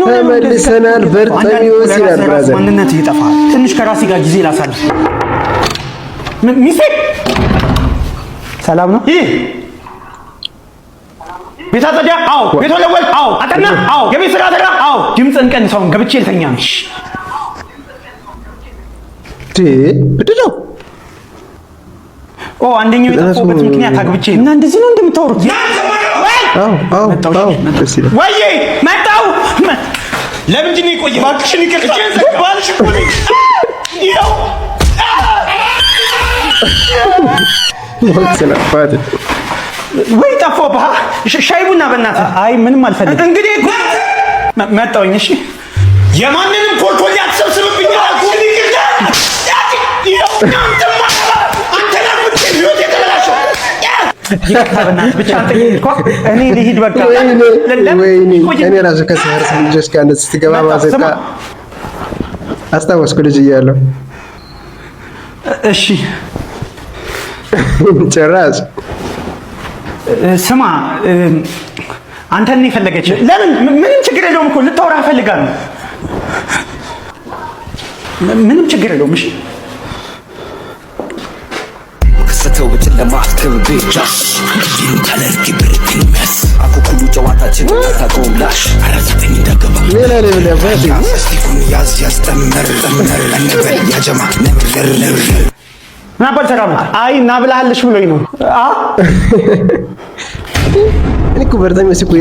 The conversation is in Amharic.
ተመልሰናል። በርጠሚዎስ ይላል ብራዘር። ማንነት ይጠፋል። ትንሽ ከራሴ ጋር ጊዜ ላሳልፍ። ሚስቴ ሰላም ነው? ይህ ቤት አጸዳ? አዎ። ቤት ወለወል? አዎ። አጠና? አዎ። የቤት ስራ አደራ? አዎ። ድምፅህን ቀንሰውን ገብቼ ልተኛ ነው። ምንድን ነው? አንደኛው የጠፋበት ምክንያት አግብቼ እና እንደዚህ ነው እንደምታወሩት? ወይዬ መጣሁ። ለምንድን ነው የቆየው? እባክሽን ይቅርታ። ባልሽ እኮ ነኝ። ይኸው ወይ ጠፋሁብህ። ሻይ ቡና በእናትህ። አይ ምንም አልፈልግም። እንግዲህ እኮ መጣሁኝ። እሺ የማንንም ኮልኮል አትሰብስብብኝ። እባክሽን ይቅርታ። ብቻ እኔ ልሂድ በቃ። እኔ ራሱ ከሰፈር ልጆች ጋር እንደዚህ ስትገባ ማዘቃ አስታወስኩ ልጅ እያለሁ። እሺ ጭራሽ ስማ፣ አንተን ነው የፈለገች። ለምን? ምንም ችግር የለውም እኮ ልታወራ ፈልጋ ነው። ምንም ችግር የለውም። እሺ ከተው በጨለማ አስከብቤ ጃሽ ይህን ካለርኪ ብርክኝ መስ አኩኩሉ ጨዋታችን ታቆም ላሽ አራዘጠኝ እንዳገባ ሌላ ሌብል ያባሽ ስቲኩን ያዝ ያስጠመር እንበል ያጀማ ነብር ምን አባል ተራመድ። አይ እና ብለሃልሽ ብሎኝ ነው። እኔ እኮ በርጠሚዎስ እኮ